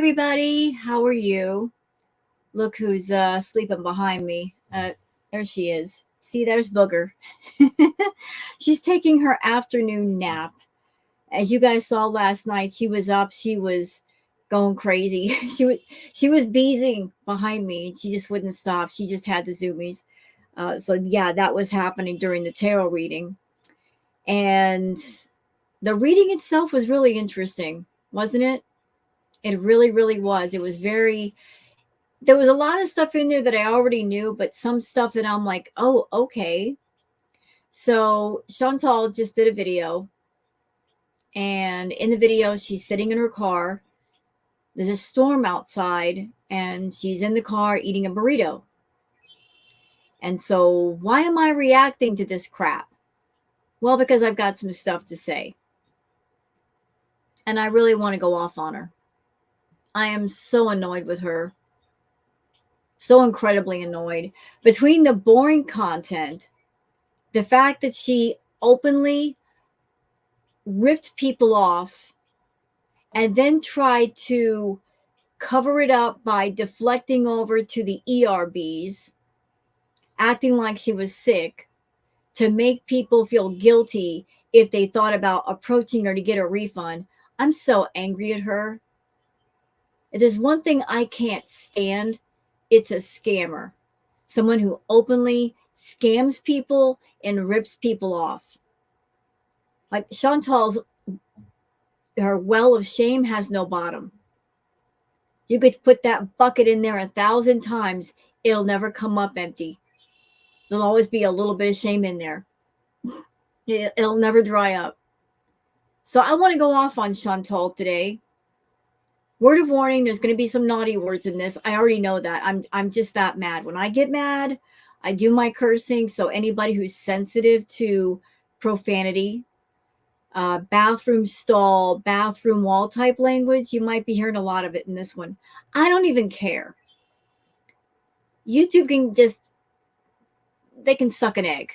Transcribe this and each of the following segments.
everybody. How are you? Look who's sleeping behind me. There she is. See, there's Booger. She's taking her afternoon nap. As you guys saw last night, she was up. She was going crazy. she was beezing behind me. She just wouldn't stop. She just had the zoomies. So yeah, that was happening during the tarot reading. And the reading itself was really interesting, wasn't it? It really, really was. It was very, there was a lot of stuff in there that I already knew, but some stuff that I'm like, oh, okay. So Chantal just did a video, and in the video, she's sitting in her car. There's a storm outside, and she's in the car eating a burrito. And so, why am I reacting to this crap? Well, because I've got some stuff to say. And I really want to go off on her. I am so annoyed with her. So incredibly annoyed. Between the boring content, the fact that she openly ripped people off and then tried to cover it up by deflecting over to the ERBs, acting like she was sick to make people feel guilty if they thought about approaching her to get a refund. I'm so angry at her. If there's one thing I can't stand, it's a scammer. Someone who openly scams people and rips people off. Like Chantal's, her well of shame has no bottom. You could put that bucket in there 1,000 times. It'll never come up empty. There'll always be a little bit of shame in there. It'll never dry up. So I want to go off on Chantal today. Word of warning, there's going to be some naughty words in this. I already know that. I'm just that mad. When I get mad, I do my cursing. So anybody who's sensitive to profanity, bathroom stall, bathroom wall type language, you might be hearing a lot of it in this one. I don't even care. YouTube can just, they can suck an egg.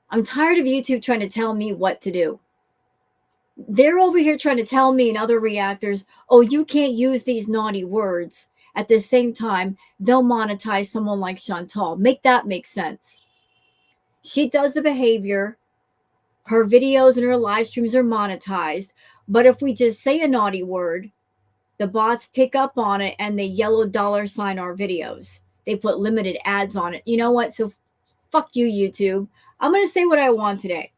I'm tired of YouTube trying to tell me what to do. They're over here trying to tell me and other reactors, oh, you can't use these naughty words. At the same time, they'll monetize someone like Chantal. Make that make sense. She does the behavior. Her videos and her live streams are monetized. But if we just say a naughty word, the bots pick up on it and they yellow $ our videos. They put limited ads on it. You know what? So fuck you, YouTube. I'm going to say what I want today.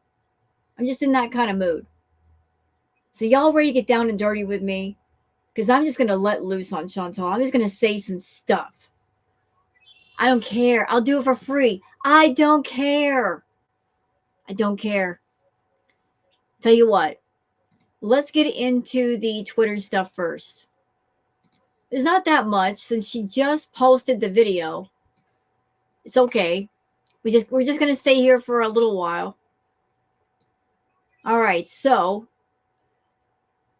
I'm just in that kind of mood. So y'all ready to get down and dirty with me? Because I'm just going to let loose on Chantal. I'm just going to say some stuff. I don't care. I'll do it for free. I don't care. I don't care. Tell you what. Let's get into the Twitter stuff first. There's not that much since she just posted the video. It's okay. We're just going to stay here for a little while. All right. So,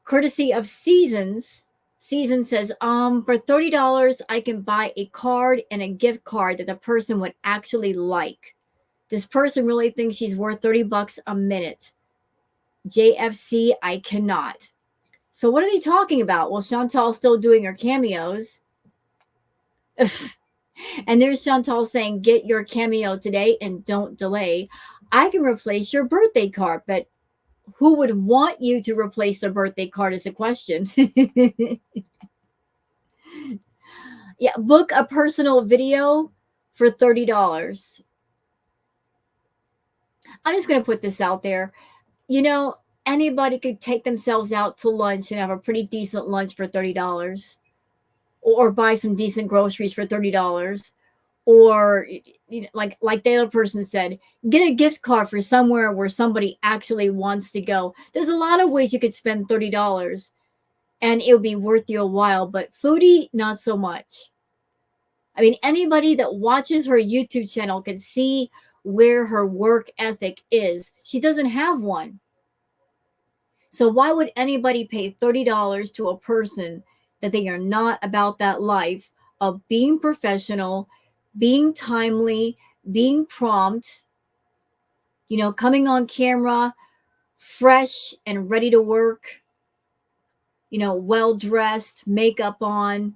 courtesy of Seasons says, for $30, I can buy a card and a gift card that the person would actually like. This person really thinks she's worth $30 a minute. JFC, I cannot. So what are they talking about? Well, Chantal's still doing her cameos. And there's Chantal saying, get your cameo today and don't delay. I can replace your birthday card, but who would want you to replace the birthday card is the question. Yeah, book a personal video for $30. I'm just going to put this out there. You know, anybody could take themselves out to lunch and have a pretty decent lunch for $30, or buy some decent groceries for $30, or, you know, like the other person said, get a gift card for somewhere where somebody actually wants to go. There's a lot of ways you could spend $30 and it'll be worth you a while, but foodie, not so much. I mean, anybody that watches her YouTube channel can see where her work ethic is. She doesn't have one. So why would anybody pay $30 to a person that they are not about that life of being professional, being timely, being prompt, you know, coming on camera, fresh and ready to work? well-dressed, makeup on.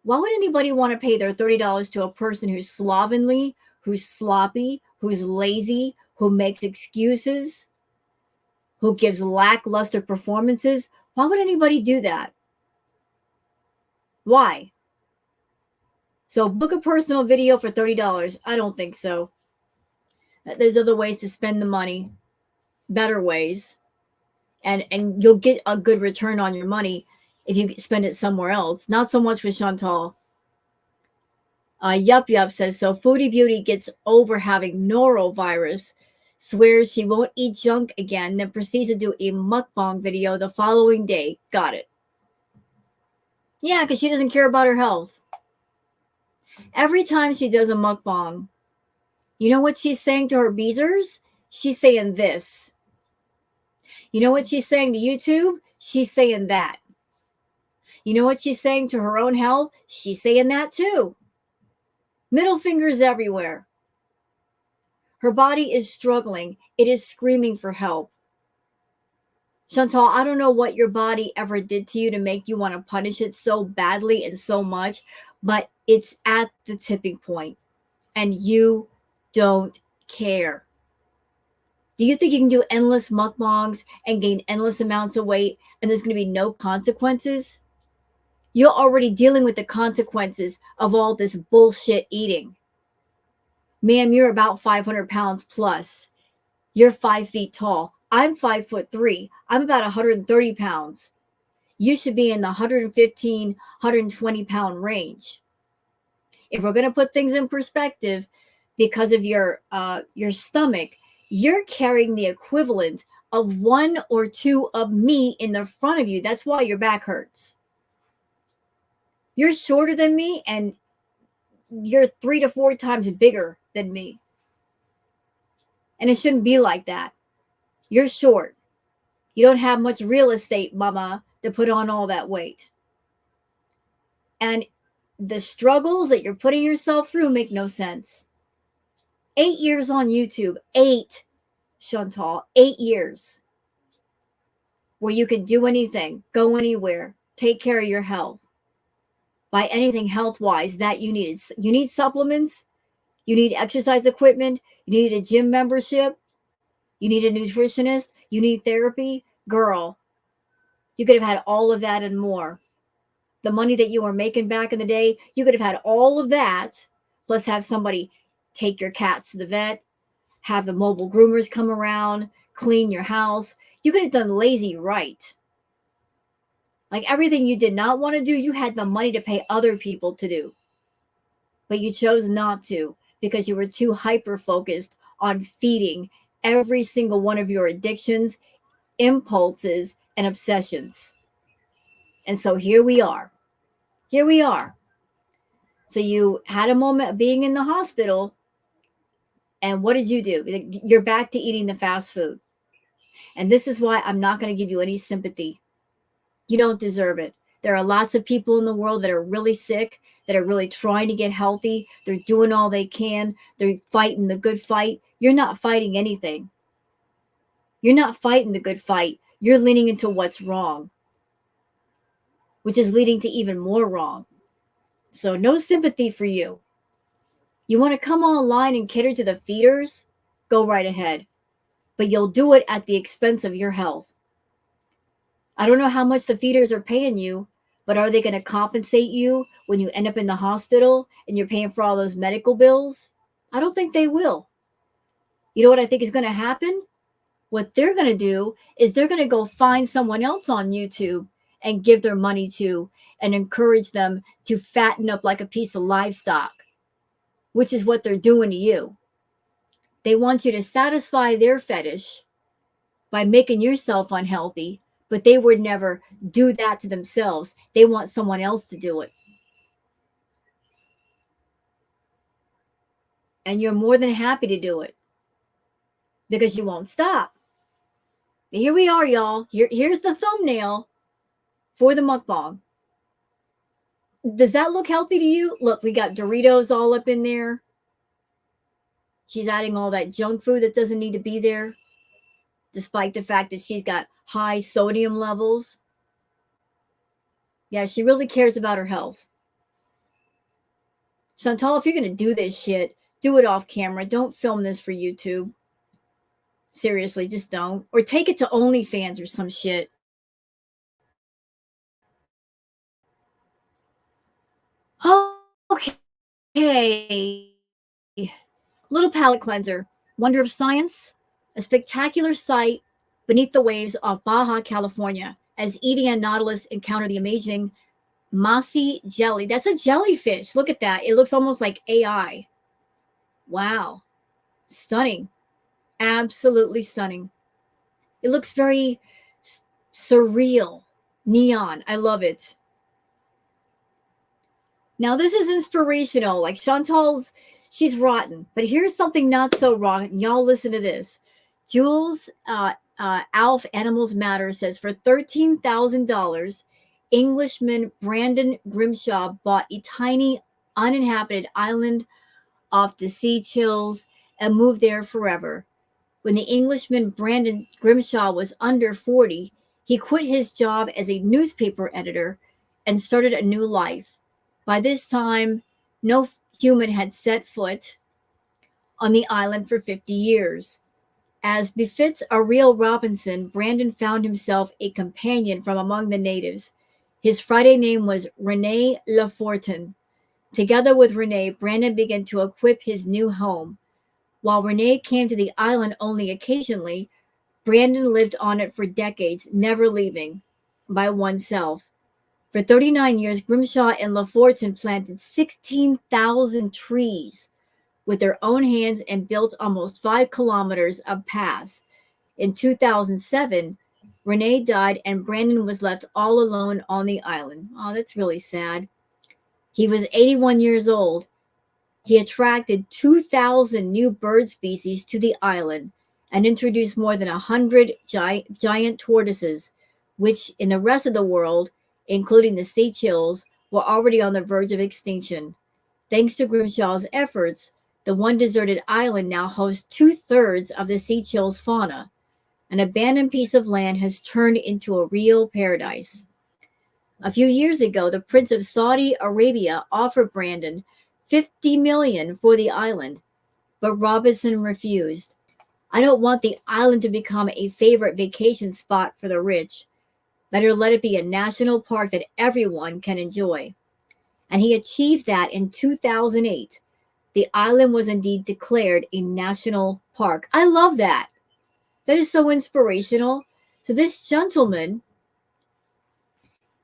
Why would anybody want to pay their $30 to a person who's slovenly, who's sloppy, who's lazy, who makes excuses, who gives lackluster performances? Why would anybody do that? Why? So book a personal video for $30. I don't think so. There's other ways to spend the money, better ways, and you'll get a good return on your money if you spend it somewhere else. Not so much with Shantel. Yup says, so Foodie Beauty gets over having norovirus, swears she won't eat junk again, then proceeds to do a mukbang video the following day. Got it. Yeah, because she doesn't care about her health. Every time she does a mukbang, you know what she's saying to her beezers? She's saying this. You know what she's saying to YouTube? She's saying that. You know what she's saying to her own health? She's saying that too. Middle fingers everywhere. Her body is struggling. It is screaming for help. Shantel, I don't know what your body ever did to you to make you want to punish it so badly and so much, but it's at the tipping point, and you don't care. Do you think you can do endless mukbangs and gain endless amounts of weight and there's going to be no consequences? You're already dealing with the consequences of all this bullshit eating. Ma'am, you're about 500 pounds plus. You're 5 feet tall. I'm 5'3". I'm about 130 pounds. You should be in the 115, 120 pound range. If we're going to put things in perspective, because of your stomach, you're carrying the equivalent of 1 or 2 of me in the front of you. That's why your back hurts. You're shorter than me, and you're 3 to 4 times bigger than me. And it shouldn't be like that. You're short. You don't have much real estate, mama, to put on all that weight. And the struggles that you're putting yourself through make no sense. 8 years on YouTube. 8, Shantel. 8 years. Where you can do anything, go anywhere, take care of your health. Buy anything health-wise that you need. You need supplements. You need exercise equipment. You need a gym membership. You need a nutritionist. You need therapy. Girl, you could have had all of that and more. The money that you were making back in the day, you could have had all of that, plus have somebody take your cats to the vet, have the mobile groomers come around, clean your house. You could have done lazy right. Like everything you did not want to do, you had the money to pay other people to do. But you chose not to because you were too hyper-focused on feeding every single one of your addictions, impulses, and obsessions. And so here we are. Here we are. So you had a moment of being in the hospital, and what did you do? You're back to eating the fast food. And this is why I'm not going to give you any sympathy. You don't deserve it. There are lots of people in the world that are really sick, that are really trying to get healthy. They're doing all they can. They're fighting the good fight. You're not fighting anything. You're not fighting the good fight. You're leaning into what's wrong, which is leading to even more wrong. So no sympathy for you. You want to come online and cater to the feeders? Go right ahead. But you'll do it at the expense of your health. I don't know how much the feeders are paying you, but are they going to compensate you when you end up in the hospital and you're paying for all those medical bills? I don't think they will. You know what I think is going to happen? What they're going to do is they're going to go find someone else on YouTube and give their money to and encourage them to fatten up like a piece of livestock, which is what they're doing to you. They want you to satisfy their fetish by making yourself unhealthy, but they would never do that to themselves. They want someone else to do it. And you're more than happy to do it because you won't stop. Here we are, y'all. Here's the thumbnail for the mukbang. Does that look healthy to you? Look, we got Doritos all up in there. She's adding all that junk food that doesn't need to be there, despite the fact that she's got high sodium levels. Yeah, she really cares about her health. Chantal, if you're going to do this shit, do it off camera. Don't film this for YouTube. Seriously, just don't. Or take it to OnlyFans or some shit. Okay. Little palette cleanser. Wonder of Science. A spectacular sight beneath the waves off Baja, California, as Edie and Nautilus encounter the amazing mossy jelly. That's a jellyfish. Look at that. It looks almost like AI. Wow. Stunning. Absolutely stunning. It looks very surreal. Neon. I love it. Now, this is inspirational. Like Chantal's, she's rotten. But here's something not so rotten. Y'all listen to this. Jules Alf Animals Matter says for $13,000, Englishman Brandon Grimshaw bought a tiny uninhabited island off the Seychelles and moved there forever. When the Englishman Brandon Grimshaw was under 40, he quit his job as a newspaper editor and started a new life. By this time, no human had set foot on the island for 50 years. As befits a real Robinson, Brandon found himself a companion from among the natives. His Friday name was Rene Lafortin. Together with Rene, Brandon began to equip his new home. While Rene came to the island only occasionally, Brandon lived on it for decades, never leaving by oneself. For 39 years, Grimshaw and Lafortin planted 16,000 trees with their own hands and built almost 5 kilometers of paths. In 2007, Renee died and Brandon was left all alone on the island. Oh, that's really sad. He was 81 years old. He attracted 2,000 new bird species to the island and introduced more than 100 giant tortoises, which in the rest of the world, including the Seychelles, were already on the verge of extinction. Thanks to Grimshaw's efforts, the one deserted island now hosts 2/3 of the Seychelles fauna. An abandoned piece of land has turned into a real paradise. A few years ago, the Prince of Saudi Arabia offered Brandon $50 million for the island, but Robinson refused. I don't want the island to become a favorite vacation spot for the rich. Better let it be a national park that everyone can enjoy. And he achieved that in 2008. The island was indeed declared a national park. I love that. That is so inspirational. So this gentleman,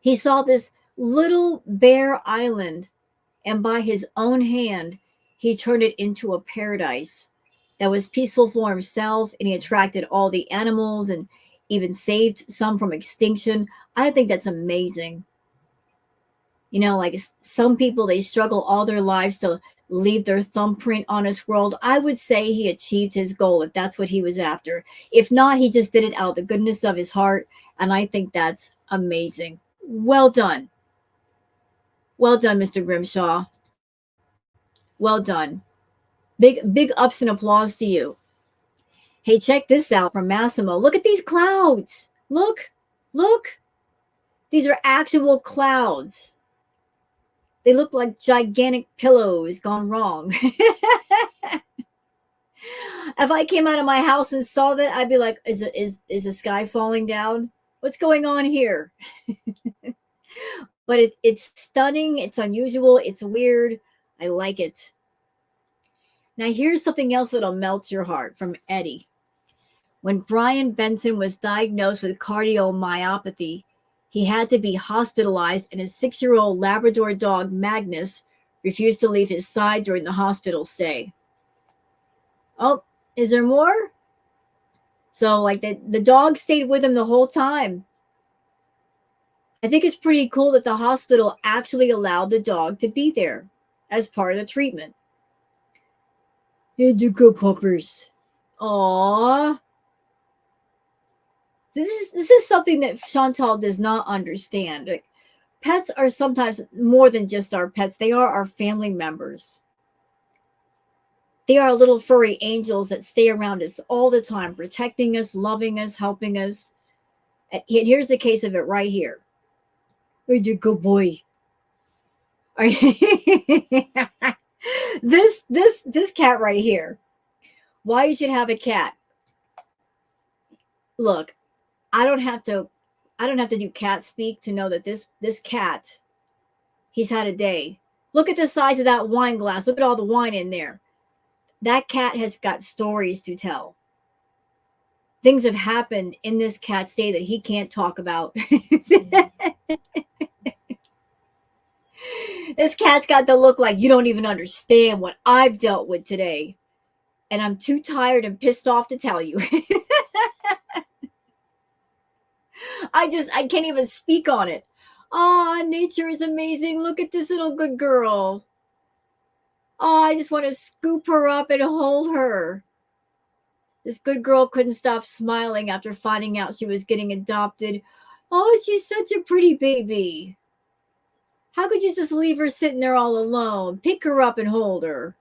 he saw this little bare island, and by his own hand, he turned it into a paradise that was peaceful for himself, and he attracted all the animals and even saved some from extinction. I think that's amazing. You know, like some people, they struggle all their lives to leave their thumbprint on this world. I would say he achieved his goal if that's what he was after. If not, he just did it out of the goodness of his heart. And I think that's amazing. Well done. Well done, Mr. Grimshaw. Well done. Big ups and applause to you. Hey, check this out from Massimo. Look at these clouds. Look. These are actual clouds. They look like gigantic pillows gone wrong. If I came out of my house and saw that, I'd be like, is the sky falling down? What's going on here? But it's stunning. It's unusual. It's weird. I like it. Now, here's something else that'll melt your heart from Eddie. When Brian Benson was diagnosed with cardiomyopathy, he had to be hospitalized, and his 6-year-old Labrador dog, Magnus, refused to leave his side during the hospital stay. Oh, is there more? So, like, the dog stayed with him the whole time. I think it's pretty cool that the hospital actually allowed the dog to be there as part of the treatment. Hey, the good puppers. Aww. This is something that Chantal does not understand. Like, pets are sometimes more than just our pets. They are our family members. They are little furry angels that stay around us all the time, protecting us, loving us, helping us. And here's the case of it right here. Where's your good boy? Are you this cat right here. Why you should have a cat? Look, I don't have to do cat speak to know that this cat, he's had a day. Look at the size of that wine glass. Look at all the wine in there. That cat has got stories to tell. Things have happened in this cat's day that he can't talk about. This cat's got the look like you don't even understand what I've dealt with today. And I'm too tired and pissed off to tell you. I can't even speak on it. Oh, nature is amazing. Look at this little good girl. Oh, I just want to scoop her up and hold her. This good girl couldn't stop smiling after finding out she was getting adopted. Oh, she's such a pretty baby. How could you just leave her sitting there all alone? Pick her up and hold her.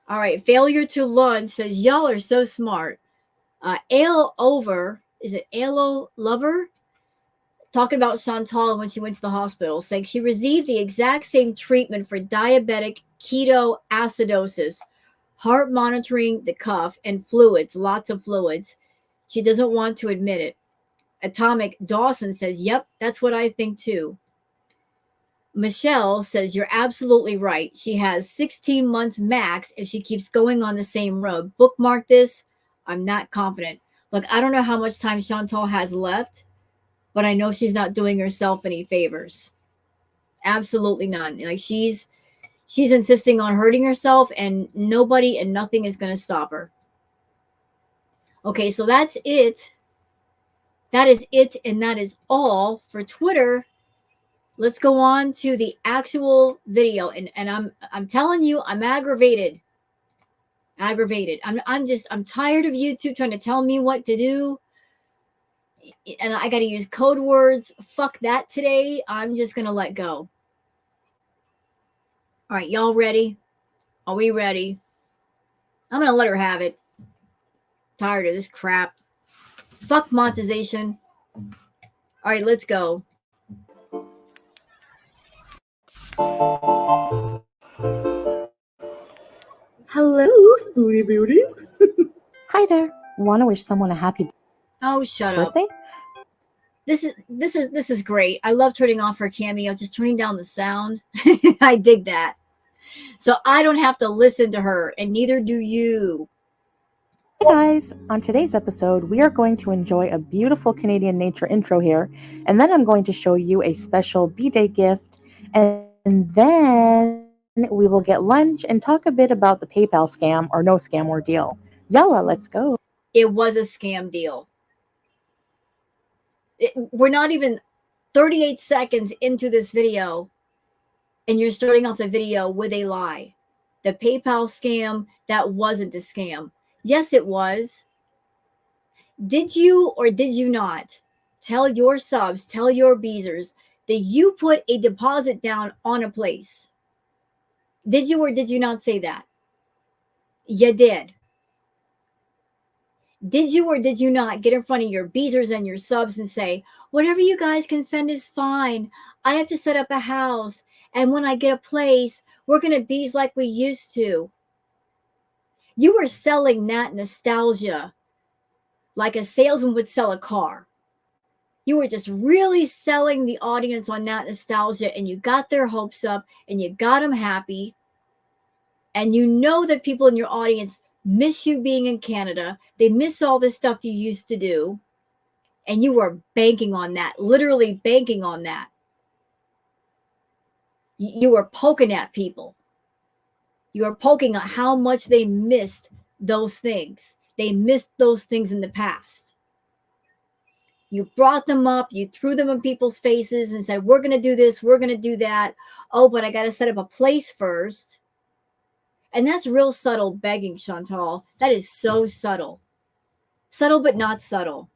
All right, failure to lunch says, y'all are so smart. Ale over, is it Alo Lover? Talking about Shantel when she went to the hospital, saying she received the exact same treatment for diabetic ketoacidosis, heart monitoring the cuff, and fluids, lots of fluids. She doesn't want to admit it. Atomic Dawson says, yep, that's what I think too. Michelle says, you're absolutely right. She has 16 months max if she keeps going on the same road. Bookmark this. I'm not confident. Look, I don't know how much time Shantel has left, but I know she's not doing herself any favors. Absolutely none. Like she's insisting on hurting herself, and nobody and nothing is going to stop her. Okay, so that's it. That is it, and that is all for Twitter. Let's go on to the actual video, and I'm telling you, I'm aggravated. I'm tired of YouTube trying to tell me what to do, and I got to use code words. Fuck that today. I'm just gonna let go. All right, y'all ready? Are we ready? I'm gonna let her have it. Tired of this crap. Fuck monetization. All right, let's go. Hello, foodie beauties. Hi there. Want to wish someone a happy Oh, shut birthday? up. This is great. I love turning off her cameo, just turning down the sound. I dig that. So I don't have to listen to her, and neither do you. Hey guys, on today's episode, we are going to enjoy a beautiful Canadian nature intro here, and then I'm going to show you a special B-Day gift, and then we will get lunch and talk a bit about the PayPal scam or no scam ordeal. Yalla, let's go. It was a scam deal. We're not even 38 seconds into this video, and you're starting off the video with a lie. The PayPal scam, that wasn't a scam. Yes, it was. Did you or did you not tell your subs, tell your beezers that you put a deposit down on a place? Did you or did you not say that? You did. Did you or did you not get in front of your beezers and your subs and say, whatever you guys can send is fine. I have to set up a house. And when I get a place, we're going to bees like we used to. You were selling that nostalgia like a salesman would sell a car. You were just really selling the audience on that nostalgia, and you got their hopes up and you got them happy. And you know that people in your audience miss you being in Canada. They miss all the stuff you used to do. And you were banking on that, literally banking on that. You were poking at people. You were poking at how much they missed those things. They missed those things in the past. You brought them up, you threw them in people's faces and said, we're going to do this, we're going to do that. Oh, but I got to set up a place first. And that's real subtle begging, Shantel. That is so subtle. Subtle, but not subtle.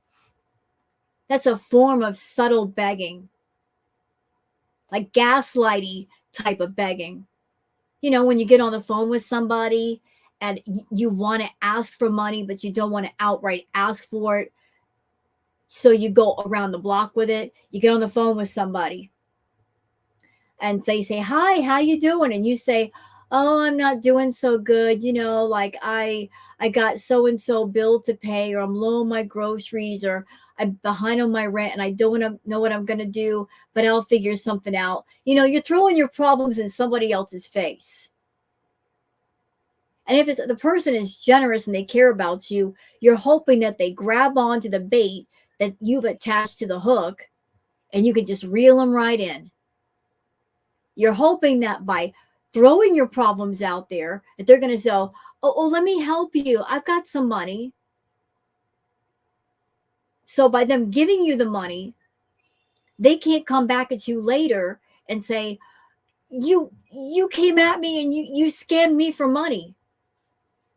That's a form of subtle begging. Like gaslighty type of begging. You know, when you get on the phone with somebody and you want to ask for money, but you don't want to outright ask for it. So you go around the block with it. You get on the phone with somebody and they say, hi, how you doing? And you say, oh, I'm not doing so good. Like I got so-and-so bill to pay, or I'm low on my groceries, or I'm behind on my rent and I don't know what I'm going to do, but I'll figure something out. You're throwing your problems in somebody else's face. And if the person is generous and they care about you, you're hoping that they grab onto the bait that you've attached to the hook and you can just reel them right in. You're hoping that by throwing your problems out there, that they're going to say, oh, let me help you. I've got some money. So by them giving you the money, they can't come back at you later and say, you came at me and you scammed me for money.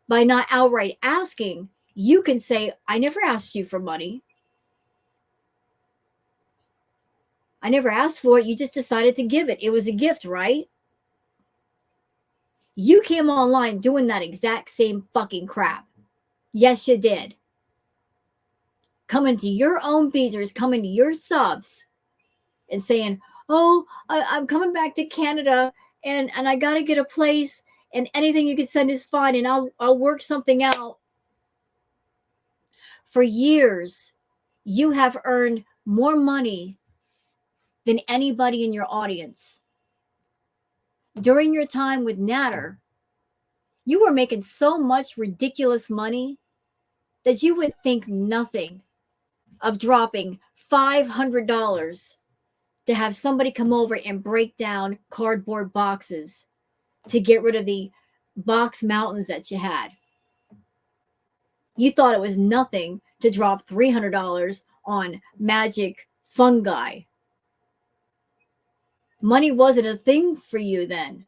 By not outright asking, you can say, I never asked you for money. I never asked for it. You just decided to give it. It was a gift, right? You came online doing that exact same fucking crap. Yes, you did. Coming to your own beezers, coming to your subs and saying, oh, I'm coming back to Canada and I got to get a place and anything you can send is fine and I'll work something out. For years, you have earned more money than anybody in your audience. During your time with Natter, you were making so much ridiculous money that you would think nothing of dropping $500 to have somebody come over and break down cardboard boxes to get rid of the box mountains that you had. You thought it was nothing to drop $300 on magic fungi. Money wasn't a thing for you then.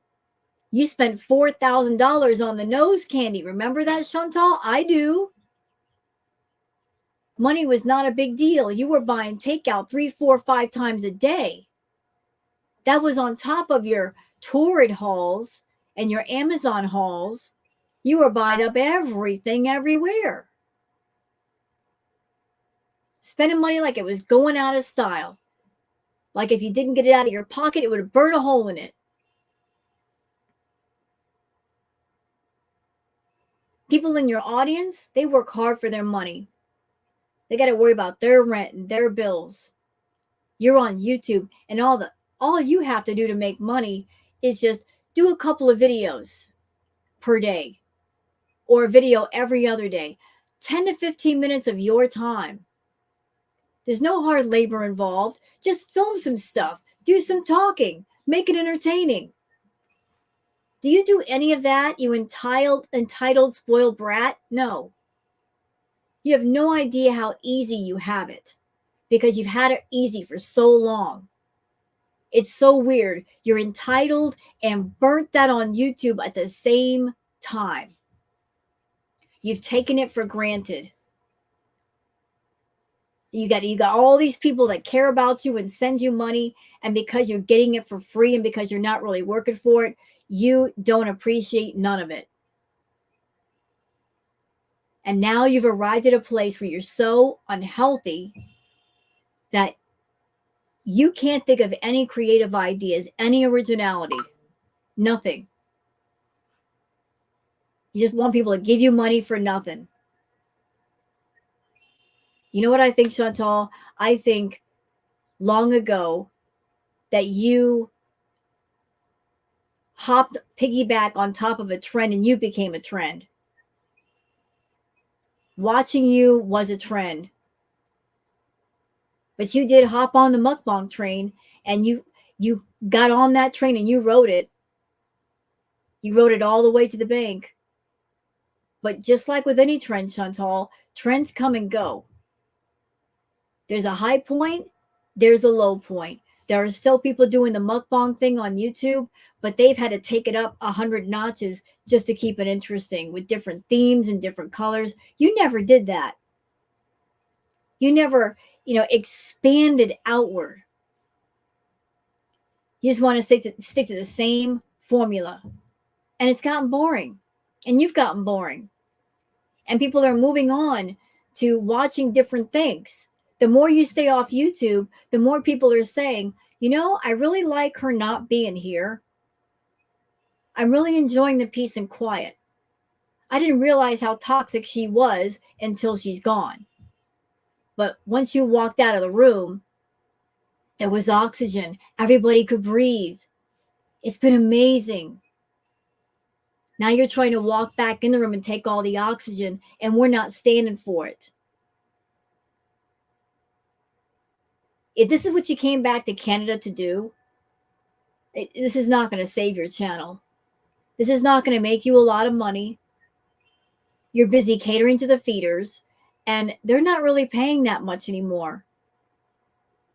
You spent $4,000 on the nose candy. Remember that, Shantel? I do. Money was not a big deal. You were buying takeout 3, 4, 5 times a day. That was on top of your Torrid hauls and your Amazon hauls. You were buying up everything everywhere. Spending money like it was going out of style. Like if you didn't get it out of your pocket, it would burn a hole in it. People in your audience, they work hard for their money. They got to worry about their rent and their bills. You're on YouTube and all you have to do to make money is just do a couple of videos per day or a video every other day. 10 to 15 minutes of your time. There's no hard labor involved. Just film some stuff. Do some talking. Make it entertaining. Do you do any of that, you entitled spoiled brat? No. You have no idea how easy you have it because you've had it easy for so long. It's so weird. You're entitled and burnt that on YouTube at the same time. You've taken it for granted. You got all these people that care about you and send you money, and because you're getting it for free and because you're not really working for it, you don't appreciate none of it. And now you've arrived at a place where you're so unhealthy that you can't think of any creative ideas, any originality, nothing. You just want people to give you money for nothing. You know what I think, Chantal? I think long ago that you hopped piggyback on top of a trend and you became a trend. Watching you was a trend. But you did hop on the mukbang train and you got on that train and you rode it. You rode it all the way to the bank. But just like with any trend, Chantal, trends come and go. There's a high point, there's a low point. There are still people doing the mukbang thing on YouTube, but they've had to take it up 100 notches just to keep it interesting with different themes and different colors. You never did that. You never, expanded outward. You just want to stick to the same formula. And it's gotten boring. And you've gotten boring. And people are moving on to watching different things. The more you stay off YouTube, the more people are saying, you know, I really like her not being here. I'm really enjoying the peace and quiet. I didn't realize how toxic she was until she's gone. But once you walked out of the room, there was oxygen. Everybody could breathe. It's been amazing. Now you're trying to walk back in the room and take all the oxygen, and we're not standing for it. If this is what you came back to Canada to do, this is not going to save your channel. This is not going to make you a lot of money. You're busy catering to the feeders, and they're not really paying that much anymore.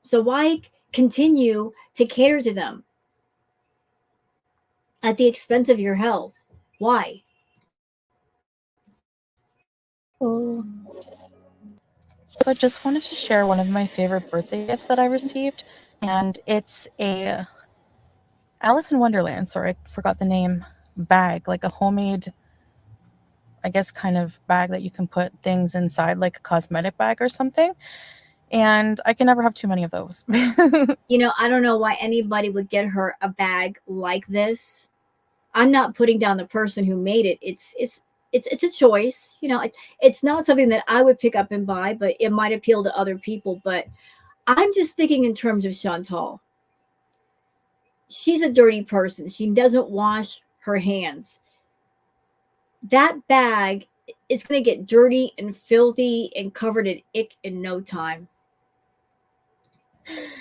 So why continue to cater to them at the expense of your health? Why? Oh. So I just wanted to share one of my favorite birthday gifts that I received, and it's a Alice in Wonderland, sorry, I forgot the name, bag, like a homemade, I guess, kind of bag that you can put things inside, like a cosmetic bag or something. And I can never have too many of those. You know, I don't know why anybody would get her a bag like this. I'm not putting down the person who made it. It's a choice. You know, it's not something that I would pick up and buy, but it might appeal to other people. But I'm just thinking in terms of Shantel. She's a dirty person. She doesn't wash her hands. That bag is going to get dirty and filthy and covered in ick in no time.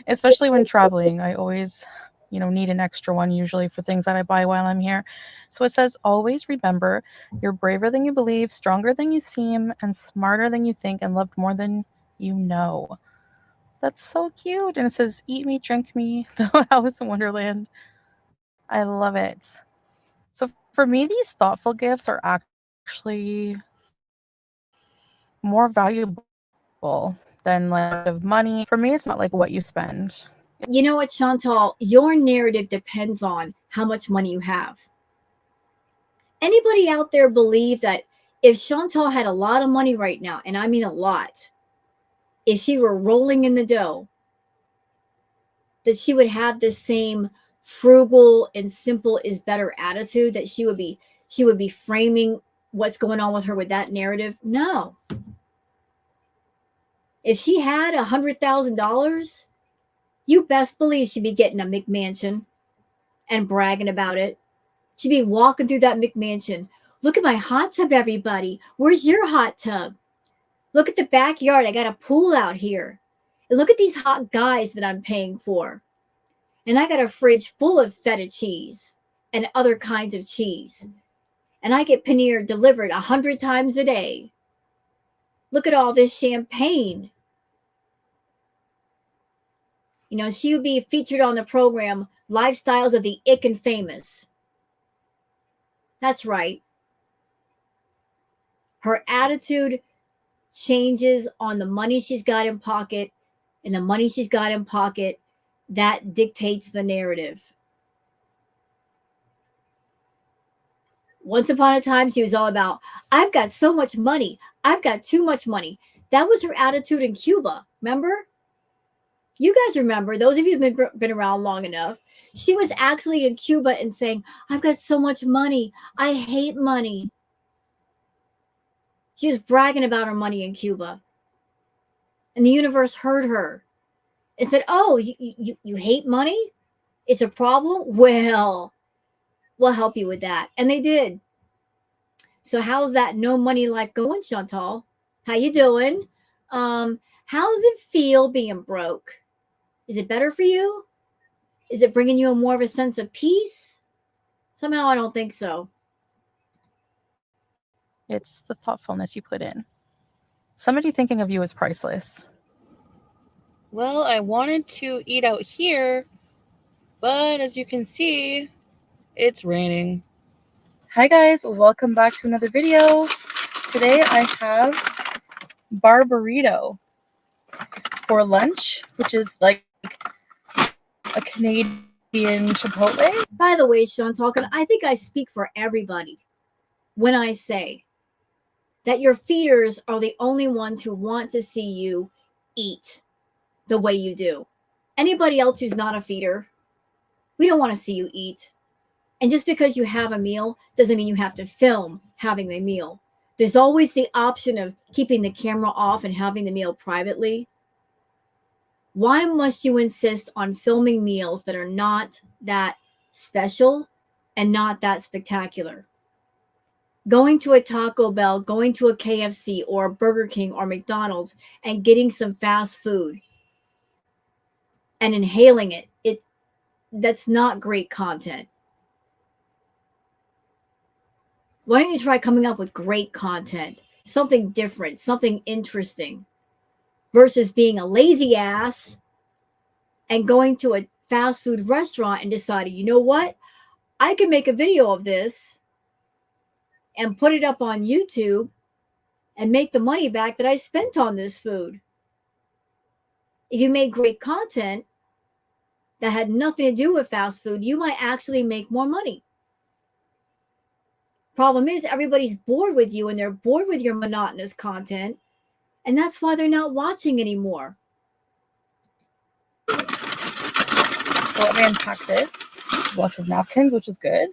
Especially when traveling, I always, need an extra one usually for things that I buy while I'm here. So it says, always remember, you're braver than you believe, stronger than you seem, and smarter than you think, and loved more than you know. That's so cute. And it says, eat me, drink me, the Alice in Wonderland. I love it. So for me, these thoughtful gifts are actually more valuable than like of money. For me, it's not like what you spend. You know what, Shantel? Your narrative depends on how much money you have. Anybody out there believe that if Shantel had a lot of money right now, and I mean a lot, if she were rolling in the dough, that she would have this same frugal and simple is better attitude, that she would be framing what's going on with her with that narrative? No. If she had $100,000, you best believe she'd be getting a McMansion and bragging about it. She'd be walking through that McMansion. Look at my hot tub, everybody. Where's your hot tub? Look at the backyard. I got a pool out here. And look at these hot guys that I'm paying for. And I got a fridge full of feta cheese and other kinds of cheese. And I get paneer delivered 100 times a day. Look at all this champagne. You know, she would be featured on the program, Lifestyles of the Ick and Famous. That's right. Her attitude changes on the money she's got in pocket, and the money she's got in pocket, that dictates the narrative. Once upon a time, she was all about, I've got so much money. I've got too much money. That was her attitude in Cuba. Remember? You guys remember, those of you who've been around long enough, she was actually in Cuba and saying, I've got so much money. I hate money. She was bragging about her money in Cuba. And the universe heard her and said, oh, you hate money? It's a problem? Well, we'll help you with that. And they did. So how's that no money life going, Shantel? How you doing? How does it feel being broke? Is it better for you? Is it bringing you more of a sense of peace? Somehow I don't think so. It's the thoughtfulness you put in. Somebody thinking of you is priceless. Well, I wanted to eat out here, but as you can see, it's raining. Hi guys, welcome back to another video. Today I have Bull-Rito for lunch, which is like a Canadian Chipotle. By the way, Shantel, I think I speak for everybody when I say that your feeders are the only ones who want to see you eat the way you do. Anybody else who's not a feeder, we don't want to see you eat. And just because you have a meal doesn't mean you have to film having the meal. There's always the option of keeping the camera off and having the meal privately. Why must you insist on filming meals that are not that special and not that spectacular? Going to a Taco Bell, going to a KFC or a Burger King or McDonald's and getting some fast food and inhaling it, that's not great content. Why don't you try coming up with great content, something different, something interesting, versus being a lazy ass and going to a fast food restaurant and deciding, you know what? I can make a video of this and put it up on YouTube and make the money back that I spent on this food. If you made great content that had nothing to do with fast food, you might actually make more money. Problem is, everybody's bored with you and they're bored with your monotonous content, and that's why they're not watching anymore. So let me unpack this. Lots of napkins, which is good.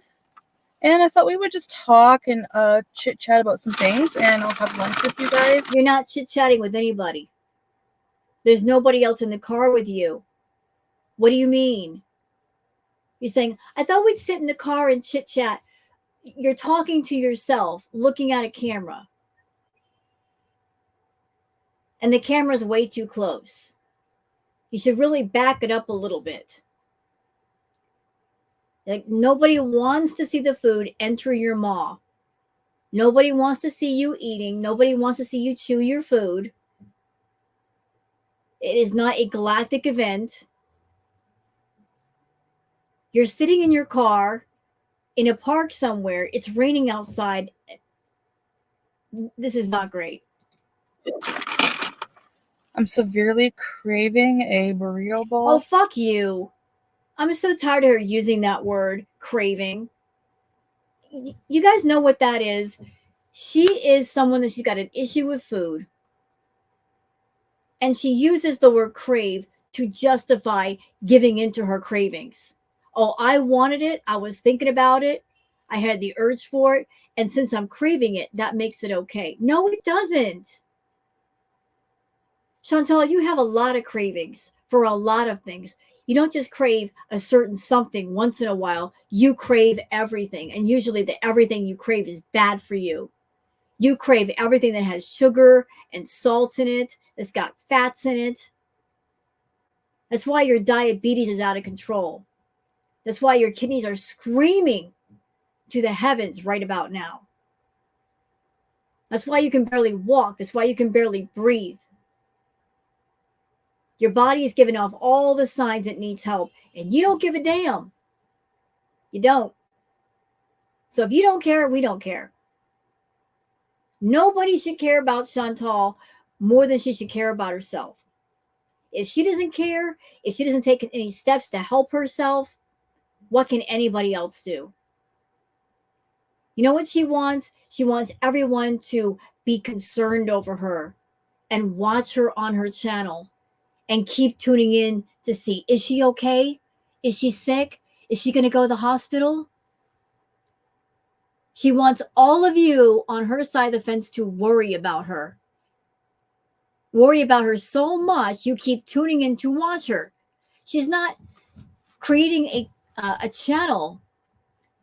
And I thought we would just talk and chit-chat about some things, and I'll have lunch with you guys. You're not chit-chatting with anybody. There's nobody else in the car with you. What do you mean? You're saying, I thought we'd sit in the car and chit-chat. You're talking to yourself, looking at a camera. And the camera's way too close. You should really back it up a little bit. Like, nobody wants to see the food enter your maw. Nobody wants to see you eating. Nobody wants to see you chew your food. It is not a galactic event. You're sitting in your car in a park somewhere. It's raining outside. This is not great. I'm severely craving a burrito bowl. Oh, fuck you. I'm so tired of her using that word, craving. You guys know what that is. She is someone that she's got an issue with food. And she uses the word crave to justify giving into her cravings. Oh, I wanted it. I was thinking about it. I had the urge for it. And since I'm craving it, that makes it okay. No, it doesn't. Shantel, you have a lot of cravings for a lot of things. You don't just crave a certain something once in a while. You crave everything. And usually the everything you crave is bad for you. You crave everything that has sugar and salt in it, that's got fats in it. That's why your diabetes is out of control. That's why your kidneys are screaming to the heavens right about now. That's why you can barely walk. That's why you can barely breathe. Your body is giving off all the signs it needs help, and you don't give a damn. You don't. So if you don't care, we don't care. Nobody should care about Shantel more than she should care about herself. If she doesn't care, if she doesn't take any steps to help herself, what can anybody else do? You know what she wants? She wants everyone to be concerned over her and watch her on her channel and keep tuning in to see, is she okay? Is she sick? Is she going to go to the hospital? She wants all of you on her side of the fence to worry about her. Worry about her so much you keep tuning in to watch her. She's not creating a channel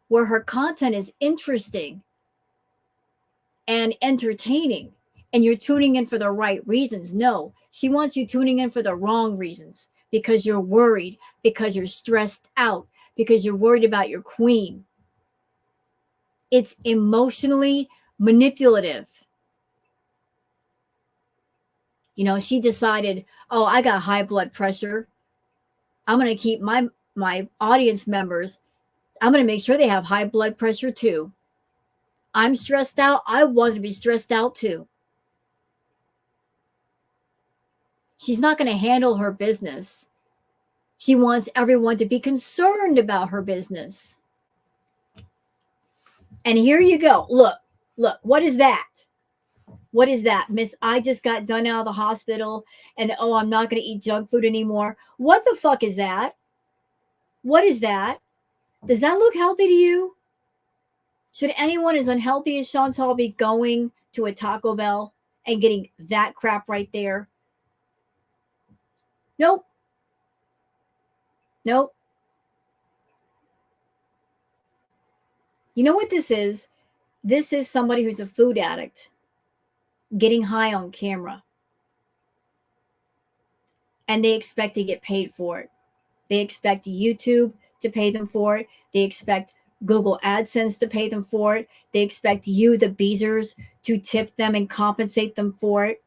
where her content is interesting and entertaining and you're tuning in for the right reasons. No, she wants you tuning in for the wrong reasons because you're worried, because you're stressed out, because you're worried about your queen. It's emotionally manipulative. You know, she decided, oh, I got high blood pressure. I'm going to keep my audience members, I'm going to make sure they have high blood pressure too. I'm stressed out. I want to be stressed out too. She's not going to handle her business. She wants everyone to be concerned about her business. And here you go. Look, what is that? What is that, Miss? I just got done out of the hospital and oh, I'm not going to eat junk food anymore. What the fuck is that? What is that? Does that look healthy to you? Should anyone as unhealthy as Shantel be going to a Taco Bell and getting that crap right there? Nope. Nope. You know what this is? This is somebody who's a food addict getting high on camera. And they expect to get paid for it. They expect YouTube to pay them for it. They expect Google AdSense to pay them for it. They expect you, the Beezers, to tip them and compensate them for it.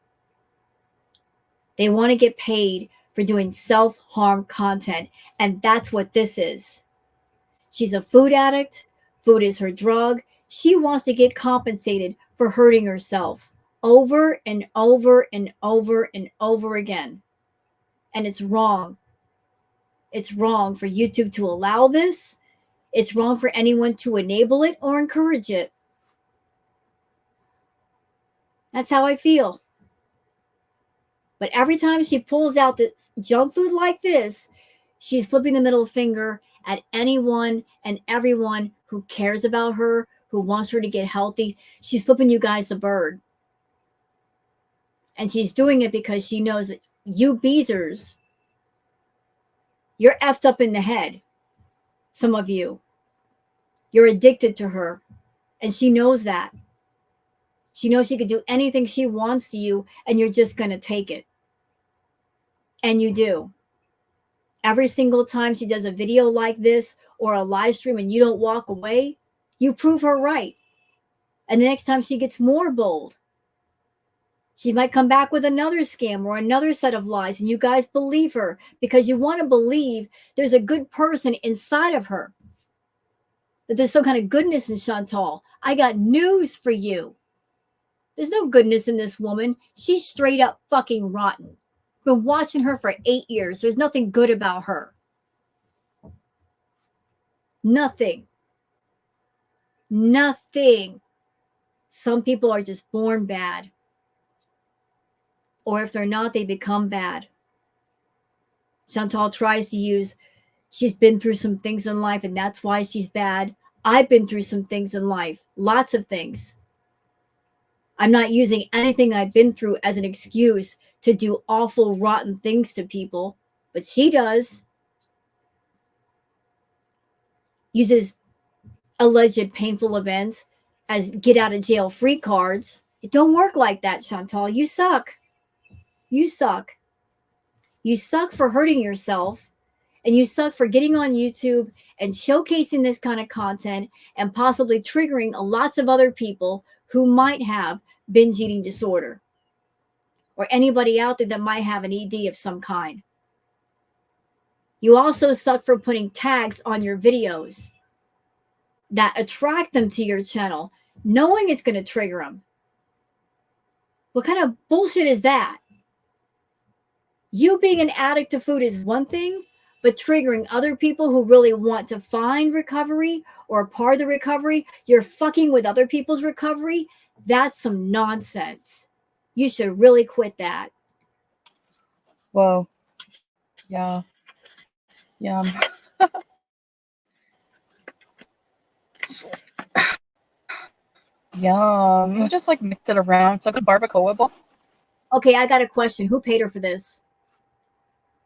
They want to get paid for doing self-harm content. And that's what this is. She's a food addict. Food is her drug. She wants to get compensated for hurting herself over and over and over and over again. And it's wrong. It's wrong for YouTube to allow this. It's wrong for anyone to enable it or encourage it. That's how I feel. But every time she pulls out this junk food like this, she's flipping the middle finger at anyone and everyone who cares about her, who wants her to get healthy. She's flipping you guys the bird. And she's doing it because she knows that you Beezers, you're effed up in the head. Some of you. You're addicted to her. And she knows that. She knows she could do anything she wants to you, and you're just going to take it. And you do. Every single time she does a video like this or a live stream and you don't walk away, you prove her right. And the next time she gets more bold, she might come back with another scam or another set of lies, and you guys believe her because you want to believe there's a good person inside of her, that there's some kind of goodness in Shantel. I got news for you. There's no goodness in this woman. She's straight up fucking rotten. Been watching her for 8 years. There's nothing good about her. Nothing. Nothing. Some people are just born bad. Or if they're not, they become bad. Shantel tries to use, she's been through some things in life and that's why she's bad. I've been through some things in life. Lots of things. I'm not using anything I've been through as an excuse to do awful, rotten things to people, but she does. Uses alleged painful events as get out of jail free cards. It don't work like that, Shantel. You suck. You suck. You suck for hurting yourself, and you suck for getting on YouTube and showcasing this kind of content and possibly triggering lots of other people who might have binge eating disorder or anybody out there that might have an ED of some kind. You also suck for putting tags on your videos that attract them to your channel, knowing it's going to trigger them. What kind of bullshit is that? You being an addict to food is one thing, but triggering other people who really want to find recovery or a part of the recovery, you're fucking with other people's recovery. That's some nonsense. You should really quit that. Whoa. Yeah. Yum. Yum. Just like mix it around. So like a barbacoa bowl. Okay, I got a question. Who paid her for this?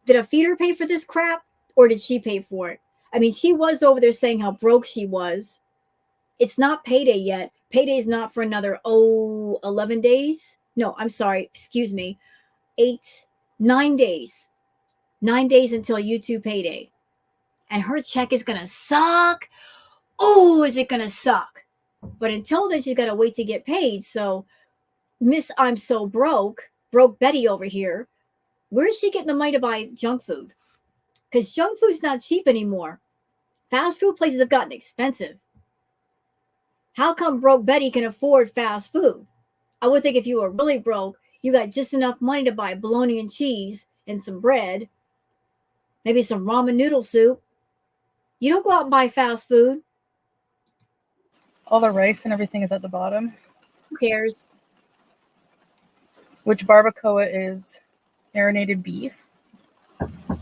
Did a feeder pay for this crap, or did she pay for it? I mean, she was over there saying how broke she was. It's not payday yet. Payday's not for another, 11 days. No, I'm sorry. Excuse me. 9 days. 9 days until YouTube payday. And her check is going to suck. Oh, is it going to suck? But until then, she's got to wait to get paid. So, Miss I'm so broke Betty over here, where is she getting the money to buy junk food? Because junk food's not cheap anymore. Fast food places have gotten expensive. How come broke Betty can afford fast food? I would think if you were really broke, you got just enough money to buy bologna and cheese and some bread, maybe some ramen noodle soup. You don't go out and buy fast food. All the rice and everything is at the bottom. Who cares? which barbacoa is marinated beef,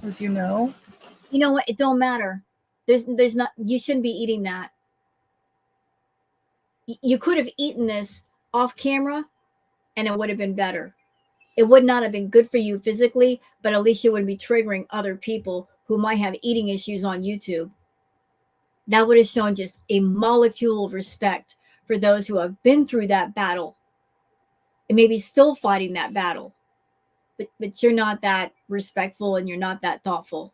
as you know. You know what? It don't matter. There's not. You shouldn't be eating that. You could have eaten this off camera, and it would have been better. It would not have been good for you physically, but at least you wouldn't be triggering other people who might have eating issues on YouTube. That would have shown just a molecule of respect for those who have been through that battle and maybe still fighting that battle. But you're not that respectful and you're not that thoughtful.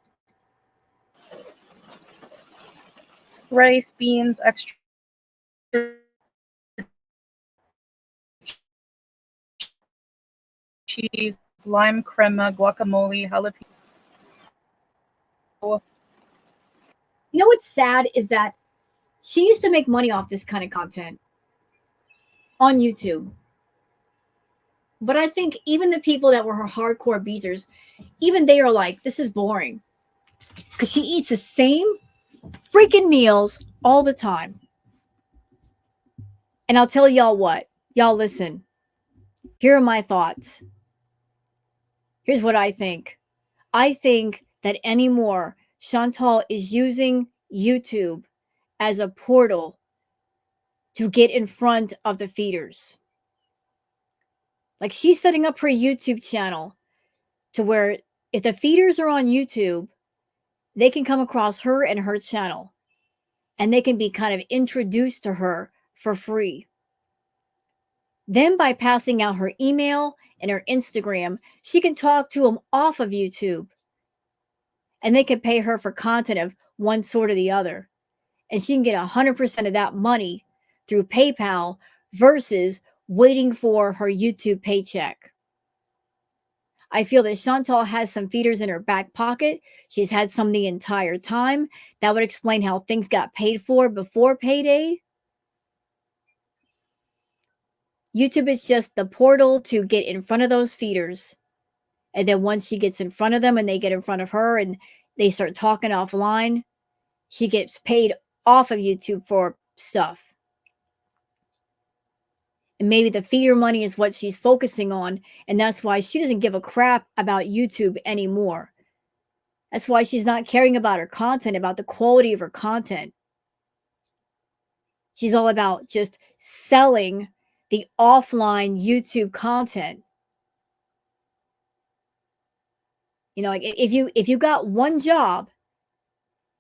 Rice, beans, extra cheese, lime crema, guacamole, jalapeno. You know what's sad is that she used to make money off this kind of content on YouTube. But I think even the people that were her hardcore beezers, even they are like, this is boring. Because she eats the same freaking meals all the time. And I'll tell y'all what. Y'all listen. Here are my thoughts. Here's what I think. I think that anymore, Shantel is using YouTube as a portal to get in front of the feeders. Like she's setting up her YouTube channel to where if the feeders are on YouTube, they can come across her and her channel and they can be kind of introduced to her for free. Then by passing out her email and her Instagram, she can talk to them off of YouTube and they can pay her for content of one sort or the other. And she can get 100% of that money through PayPal versus waiting for her YouTube paycheck. I feel that Shantel has some feeders in her back pocket. She's had some the entire time. That would explain how things got paid for before payday. YouTube is just the portal to get in front of those feeders. And then once she gets in front of them and they get in front of her and they start talking offline, she gets paid off of YouTube for stuff. And maybe the feeder money is what she's focusing on. And that's why she doesn't give a crap about YouTube anymore. That's why she's not caring about her content, about the quality of her content. She's all about just selling the offline YouTube content. You know, like if you got one job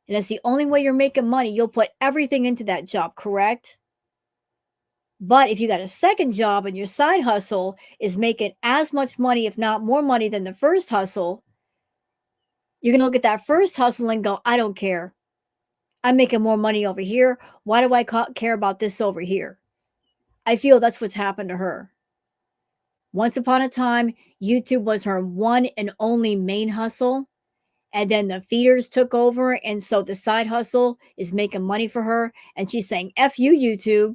and that's the only way you're making money, you'll put everything into that job, correct? But if you got a second job and your side hustle is making as much money, if not more money than the first hustle, you're going to look at that first hustle and go, I don't care. I'm making more money over here. Why do I care about this over here? I feel that's what's happened to her. Once upon a time, YouTube was her one and only main hustle. And then the feeders took over. And so the side hustle is making money for her. And she's saying, F you, YouTube.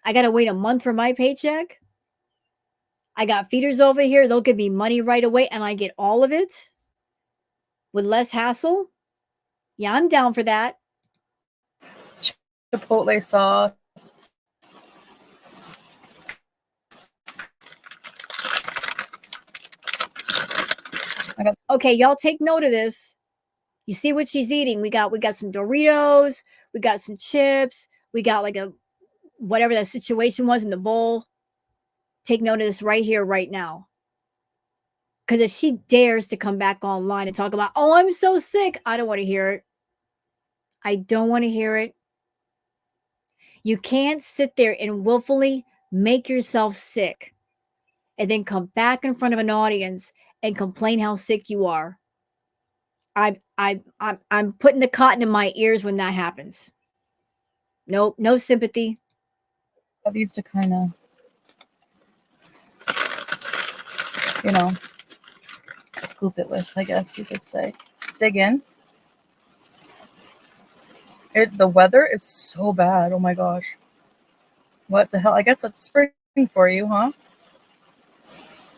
I got to wait a month for my paycheck. I got feeders over here. They'll give me money right away. And I get all of it with less hassle. Yeah, I'm down for that. Chipotle sauce. Okay, y'all take note of this. You see what she's eating. We got some Doritos, we got some chips, we got like a whatever that situation was in the bowl. Take note of this right here, right now. Because if she dares to come back online and talk about, oh, I'm so sick, I don't want to hear it. I don't want to hear it. You can't sit there and willfully make yourself sick and then come back in front of an audience and complain how sick you are. I'm putting the cotton in my ears when that happens. Nope, no sympathy. I've used to kind of, scoop it with, I guess you could say. Dig in. The weather is so bad. Oh my gosh. What the hell? I guess that's spring for you, huh?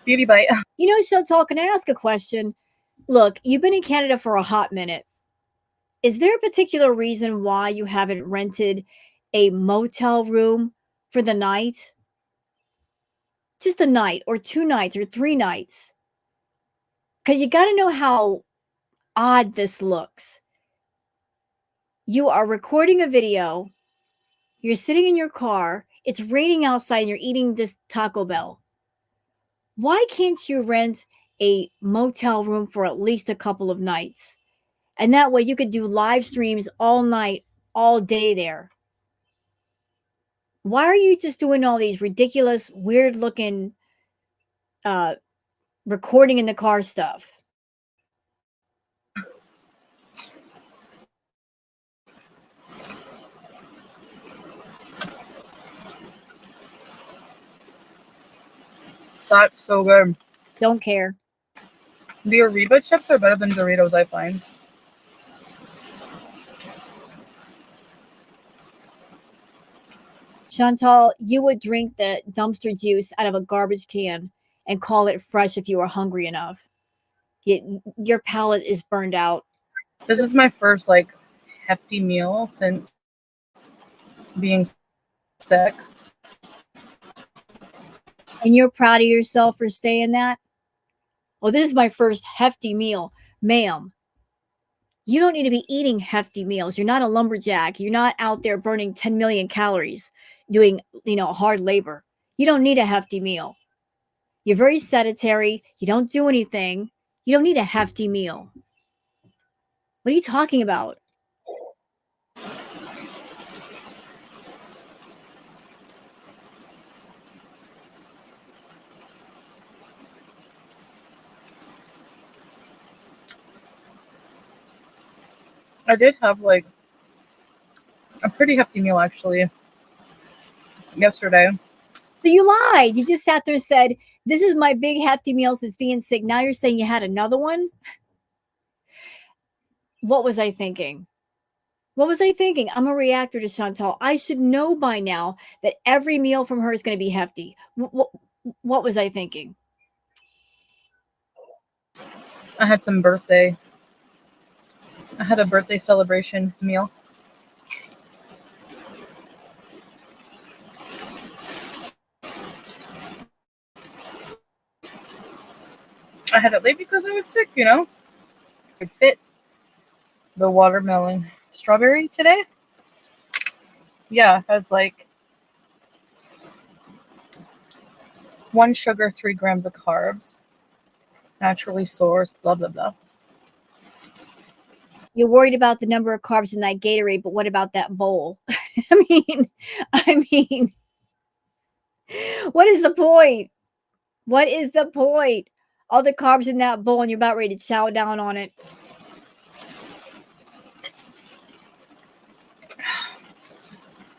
Beauty bite. You know, Shantel, can I ask a question? Look, you've been in Canada for a hot minute. Is there a particular reason why you haven't rented a motel room for the night? just a night or 2 nights or 3 nights. Because you got to know how odd this looks. You are recording a video, you're sitting in your car, it's raining outside, and you're eating this Taco Bell. Why can't you rent a motel room for at least a couple of nights? And that way you could do live streams all night, all day there. Why are you just doing all these ridiculous, weird looking recording in the car stuff? That's so good. Don't care. The Ariba chips are better than Doritos, I find. Chantal, you would drink the dumpster juice out of a garbage can and call it fresh if you were hungry enough. Your palate is burned out. This is my first like hefty meal since being sick. And you're proud of yourself for saying that? Well, this is my first hefty meal. Ma'am, you don't need to be eating hefty meals. You're not a lumberjack. You're not out there burning 10 million calories doing, hard labor. You don't need a hefty meal. You're very sedentary. You don't do anything. You don't need a hefty meal. What are you talking about? I did have like a pretty hefty meal actually yesterday. So you lied. You just sat there and said, this is my big hefty meal since being sick. Now you're saying you had another one? What was I thinking? What was I thinking? I'm a reactor to Chantal. I should know by now that every meal from her is going to be hefty. What was I thinking? I had a birthday celebration meal. I had it late because I was sick, It fit the watermelon strawberry today. Yeah, has like 1 sugar, 3 grams of carbs, naturally sourced, blah, blah, blah. You're worried about the number of carbs in that Gatorade, but what about that bowl? I mean, what is the point? What is the point? All the carbs in that bowl and you're about ready to chow down on it.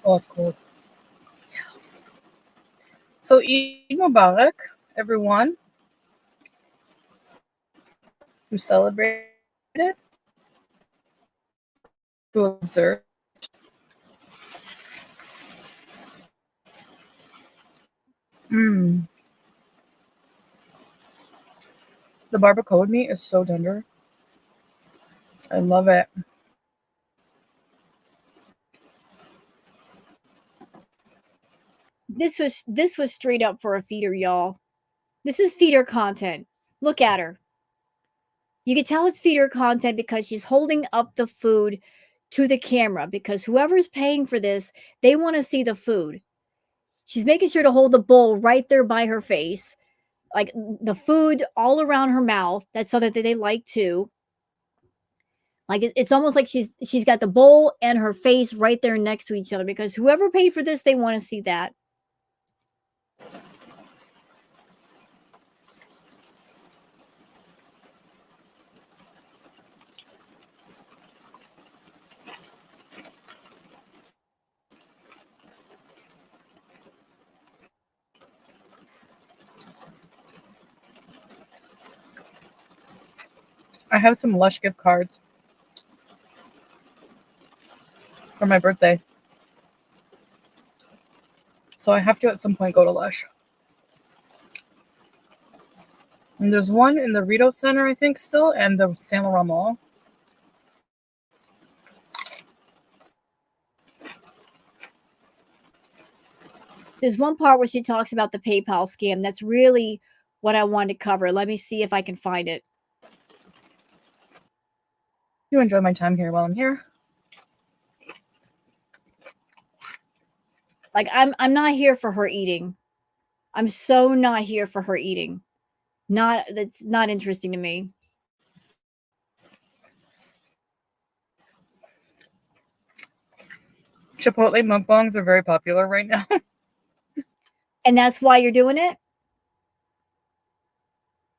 Oh, it's cold. Yeah. So Eid Mubarak, everyone who celebrated, who observed. The barbacoa meat is so tender. I love it. This was straight up for a feeder, y'all. This is feeder content. Look at her. You can tell it's feeder content because she's holding up the food to the camera because whoever's paying for this, they want to see the food. She's making sure to hold the bowl right there by her face, like the food all around her mouth. That's something that they like too. Like it's almost like she's got the bowl and her face right there next to each other because whoever paid for this, they want to see that. I have some Lush gift cards for my birthday. So I have to at some point go to Lush. And there's one in the Rito Center, I think, still, and the San Laurent Mall. There's one part where she talks about the PayPal scam. That's really what I wanted to cover. Let me see if I can find it. You enjoy my time here while I'm here. Like I'm not here for her eating. I'm so not here for her eating. That's not interesting to me. Chipotle mukbangs are very popular right now. And that's why you're doing it?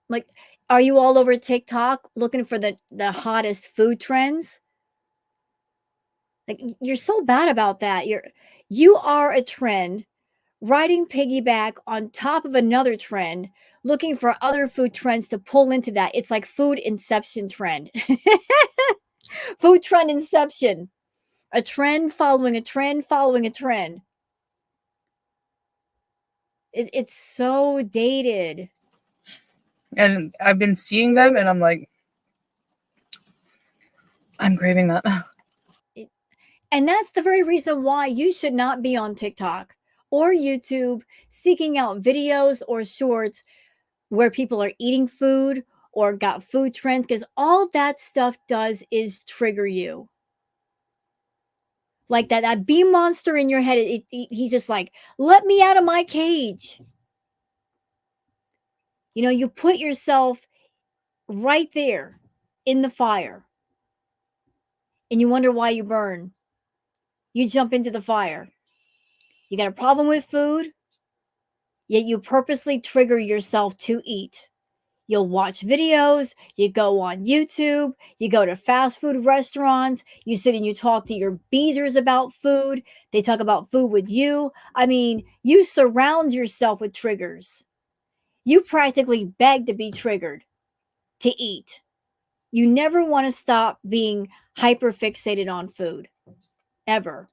Like, are you all over TikTok looking for the hottest food trends? Like, you're so bad about that. You are a trend riding piggyback on top of another trend, looking for other food trends to pull into that. It's like food inception trend. Food trend inception. A trend following a trend following a trend. It's so dated. And I've been seeing them and I'm like, I'm craving that. And that's the very reason why you should not be on TikTok or YouTube seeking out videos or shorts where people are eating food or got food trends, because all that stuff does is trigger you. Like that bee monster in your head, he's just like, let me out of my cage. You know, you put yourself right there in the fire and you wonder why you burn. You jump into the fire. You got a problem with food, yet you purposely trigger yourself to eat. You'll watch videos, you go on YouTube, you go to fast food restaurants, you sit and you talk to your beezers about food. They talk about food with you. I mean, you surround yourself with triggers. You practically beg to be triggered to eat. You never want to stop being hyper fixated on food. Ever.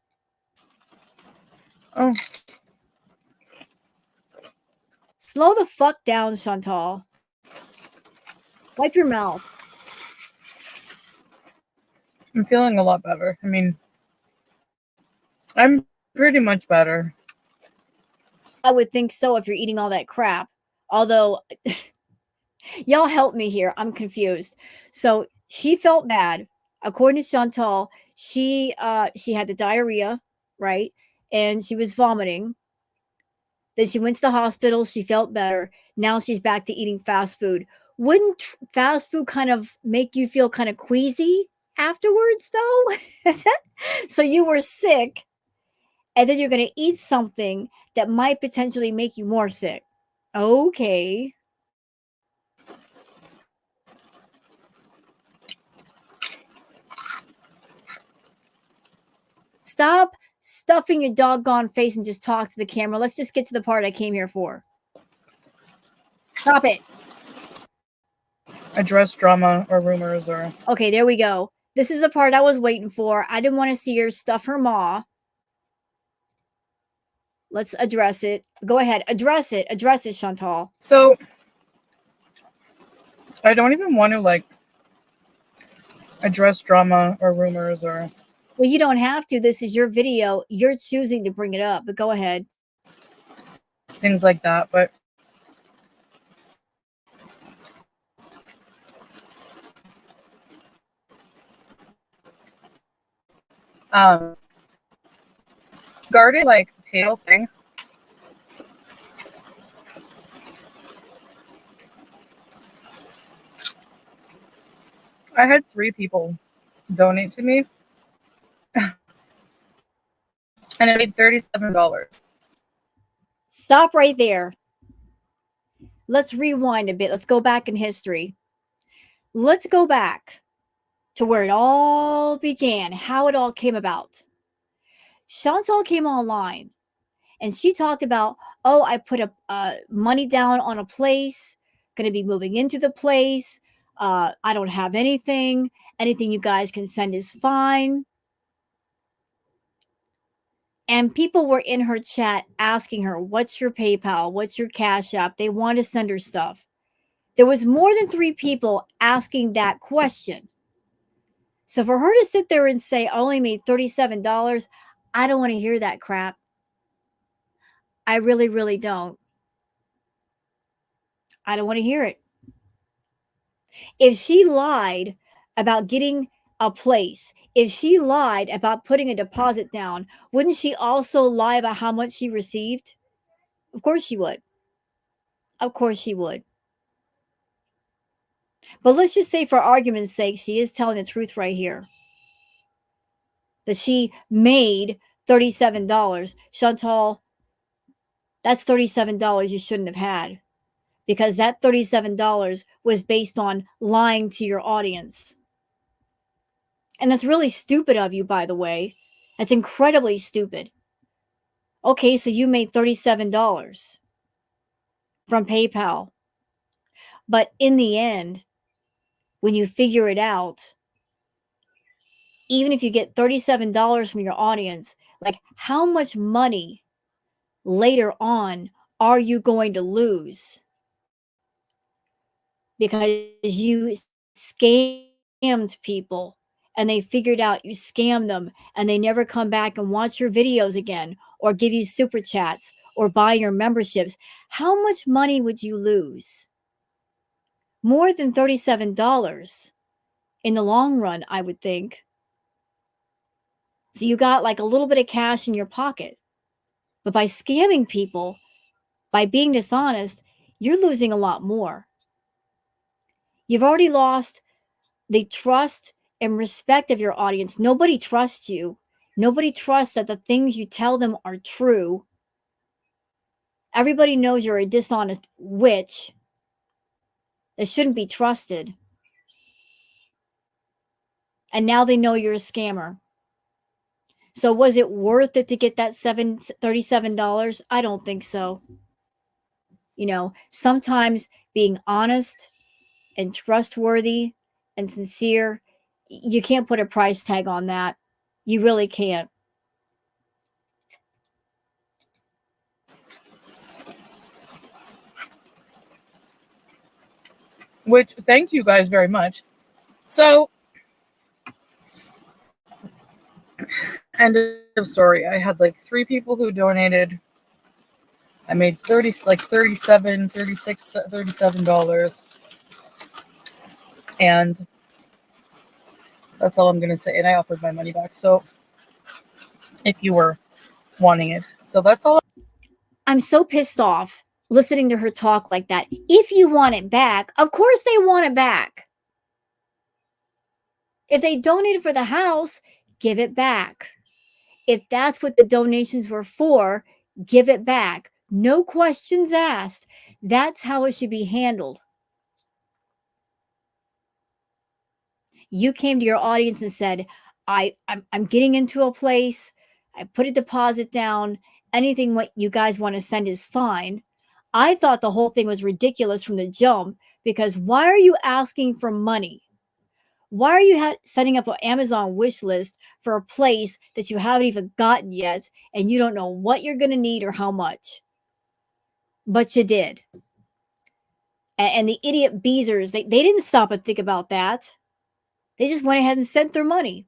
Oh, Slow the fuck down, Chantal. Wipe your mouth. I'm feeling a lot better. I mean, I'm pretty much better. I would think so if you're eating all that crap. Although, y'all help me here. I'm confused. So she felt bad. According to Chantal, she had the diarrhea, right? And she was vomiting. Then she went to the hospital. She felt better. Now she's back to eating fast food. Wouldn't fast food kind of make you feel kind of queasy afterwards, though? So you were sick, and then you're going to eat something that might potentially make you more sick. Okay. Stop stuffing your doggone face and just talk to the camera. Let's just get to the part I came here for. Stop it. Address drama or rumors or... Okay, there we go. This is the part I was waiting for. I didn't want to see her stuff her maw. Let's address it. Go ahead. Address it. Address it, Chantal. So, I don't even want to, like, address drama or rumors or... Well, you don't have to. This is your video. You're choosing to bring it up, but go ahead. things like that, but regarding like pale thing, I had 3 people donate to me and I made $37. Stop right there. Let's rewind a bit. Let's go back in history. Let's go back to where it all began, how it all came about. Chantal came online and she talked about, oh, I put money down on a place, going to be moving into the place. I don't have anything. Anything you guys can send is fine. And people were in her chat asking her, what's your PayPal? What's your Cash App? They want to send her stuff. There was more than 3 people asking that question. So for her to sit there and say, I only made $37, I don't want to hear that crap. I really, really don't. I don't want to hear it. If she lied about getting a place, if she lied about putting a deposit down, wouldn't she also lie about how much she received? Of course she would. Of course she would. But let's just say, for argument's sake, she is telling the truth right here. That she made $37. Chantal, that's $37 you shouldn't have had. Because that $37 was based on lying to your audience. And that's really stupid of you, by the way. That's incredibly stupid. Okay, so you made $37 from PayPal. But in the end, when you figure it out, even if you get $37 from your audience, like, how much money later on are you going to lose? Because you scammed people and they figured out you scammed them and they never come back and watch your videos again or give you super chats or buy your memberships. How much money would you lose? More than $37 in the long run, I would think. So you got like a little bit of cash in your pocket. But by scamming people, by being dishonest, you're losing a lot more. You've already lost the trust and respect of your audience. Nobody trusts you. Nobody trusts that the things you tell them are true. Everybody knows you're a dishonest witch that shouldn't be trusted. And now they know you're a scammer. So was it worth it to get that $37? I don't think so. You know, sometimes being honest and trustworthy and sincere, you can't put a price tag on that. You really can't. Which, thank you guys very much. So, end of story. I had like 3 people who donated. I made $37. And that's all I'm going to say. And I offered my money back. So if you were wanting it. So that's all. I'm so pissed off listening to her talk like that. If you want it back, of course they want it back. If they donated for the house, give it back. If that's what the donations were for, give it back. No questions asked. That's how it should be handled. You came to your audience and said, I'm getting into a place. I put a deposit down. Anything what you guys want to send is fine. I thought the whole thing was ridiculous from the jump, because why are you asking for money? Why are you setting up an Amazon wish list for a place that you haven't even gotten yet and you don't know what you're going to need or how much? But you did. And the idiot Beezers, they didn't stop and think about that. They just went ahead and sent their money.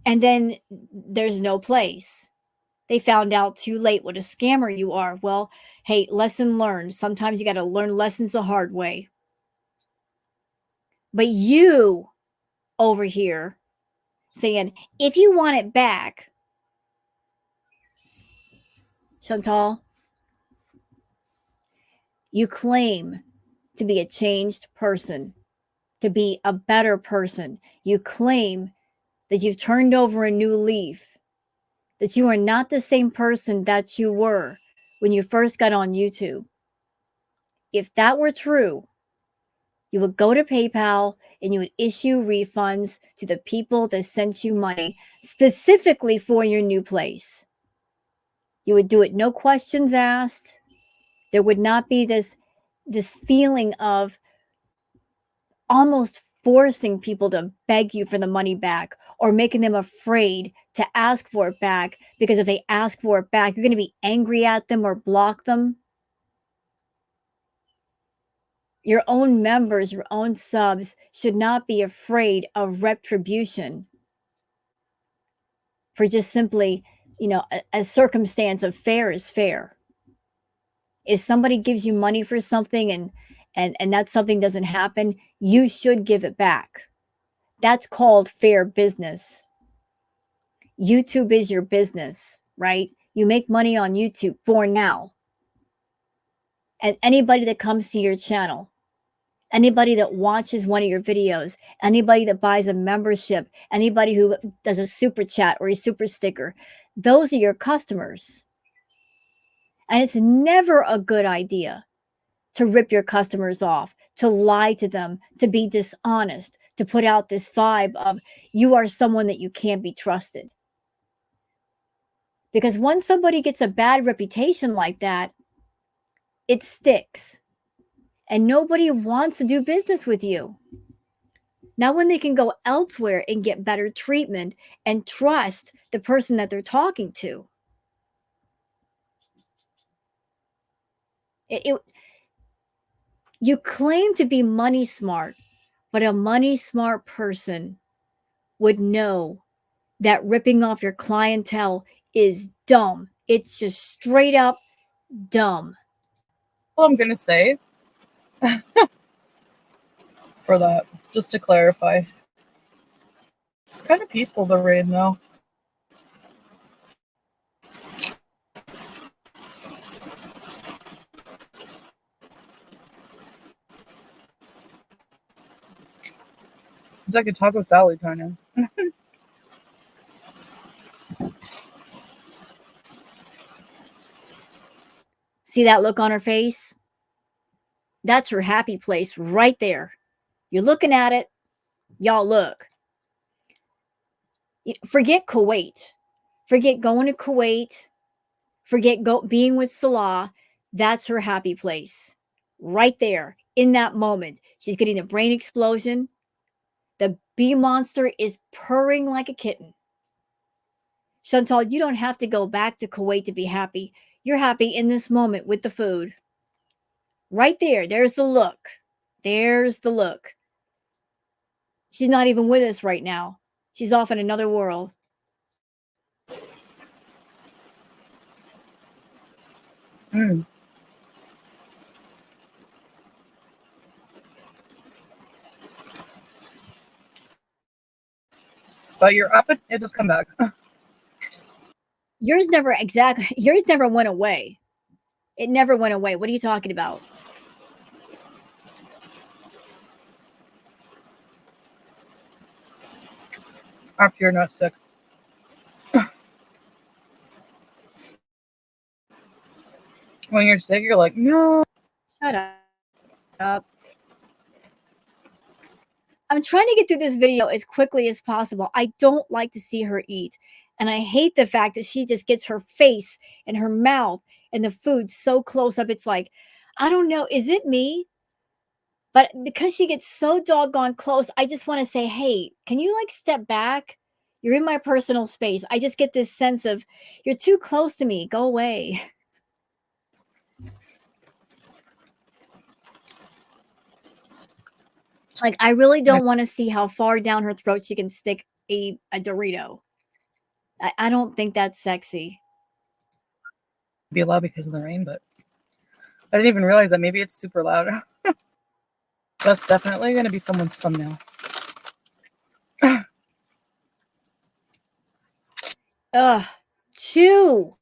And then there's no place. They found out too late what a scammer you are. Well, hey, lesson learned. Sometimes you got to learn lessons the hard way. But you over here saying, if you want it back, Chantal, you claim to be a changed person, to be a better person. You claim that you've turned over a new leaf, that you are not the same person that you were when you first got on YouTube. If that were true, you would go to PayPal and you would issue refunds to the people that sent you money specifically for your new place. You would do it, no questions asked. There would not be this feeling of almost forcing people to beg you for the money back or making them afraid to ask for it back, because if they ask for it back, you're going to be angry at them or block them. Your own members, your own subs should not be afraid of retribution for just simply a circumstance of fair is fair. If somebody gives you money for something and that something doesn't happen, you should give it back. That's called fair business. YouTube is your business, right? You make money on YouTube for now. And anybody that comes to your channel, anybody that watches one of your videos, anybody that buys a membership, anybody who does a super chat or a super sticker, those are your customers. And it's never a good idea to rip your customers off, to lie to them, to be dishonest, to put out this vibe of you are someone that you can't be trusted. Because once somebody gets a bad reputation like that, it sticks. And nobody wants to do business with you. Now, when they can go elsewhere and get better treatment and trust the person that they're talking to, you claim to be money smart, but a money smart person would know that ripping off your clientele is dumb. It's just straight up dumb. All I'm gonna say for that, just to clarify, it's kind of peaceful, the rain, though. It's like a taco salad, kind of. See that look on her face? That's her happy place right there. You're looking at it. Y'all look. Forget Kuwait. Forget going to Kuwait. Forget being with Salah. That's her happy place. Right there in that moment. She's getting a brain explosion. The bee monster is purring like a kitten. Chantal, you don't have to go back to Kuwait to be happy. You're happy in this moment with the food. Right there. There's the look. There's the look. She's not even with us right now. She's off in another world. Mm. But you're up, it does come back. Yours never went away. It never went away. What are you talking about? After you're not sick. When you're sick, you're like, no. Shut up. I'm trying to get through this video as quickly as possible. I don't like to see her eat. And I hate the fact that she just gets her face and her mouth and the food so close up. It's like, I don't know. Is it me? But because she gets so doggone close, I just want to say, hey, can you like step back? You're in my personal space. I just get this sense of you're too close to me. Go away. Like, I really don't want to see how far down her throat she can stick a Dorito. I don't think that's sexy. Be loud because of the rain, but I didn't even realize that maybe it's super loud. That's definitely going to be someone's thumbnail. Ugh, chew.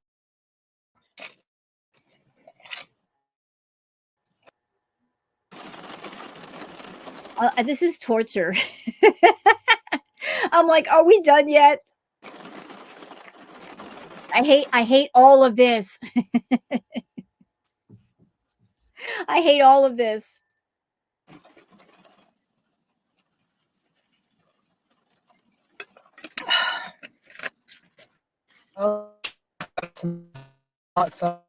This is torture. I'm like, are we done yet? I hate all of this. I hate all of this. Oh, hot sauce.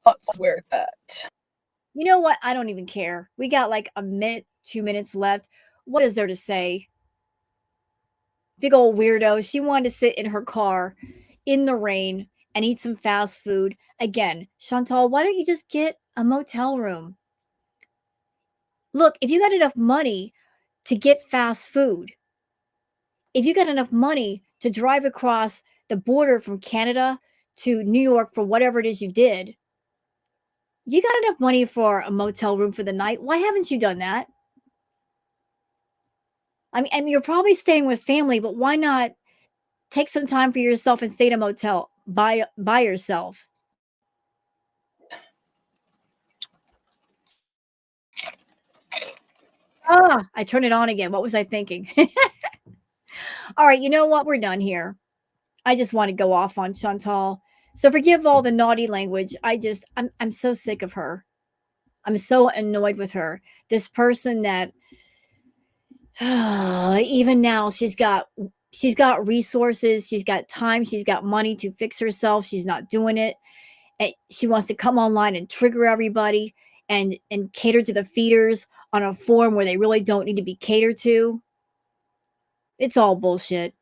Hot's where it's at. You know what? I don't even care. We got like a minute, 2 minutes left. What is there to say? Big old weirdo. She wanted to sit in her car in the rain and eat some fast food. Again, Chantal, why don't you just get a motel room? Look, if you got enough money to get fast food, if you got enough money to drive across the border from Canada to New York for whatever it is you did. You got enough money for a motel room for the night. Why haven't you done that? I mean, you're probably staying with family, but why not take some time for yourself and stay at a motel by yourself? Ah, I turned it on again. What was I thinking? All right, you know what? We're done here. I just want to go off on Chantal. So forgive all the naughty language. I'm so sick of her. I'm so annoyed with her. This person that even now she's got resources, she's got time, she's got money to fix herself. She's not doing it. And she wants to come online and trigger everybody and cater to the feeders on a form where they really don't need to be catered to. It's all bullshit.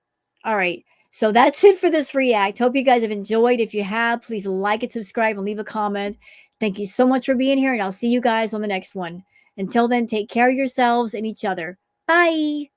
All right. So that's it for this react. Hope you guys have enjoyed. If you have, please like and subscribe and leave a comment. Thank you so much for being here, and I'll see you guys on the next one. Until then, take care of yourselves and each other. Bye.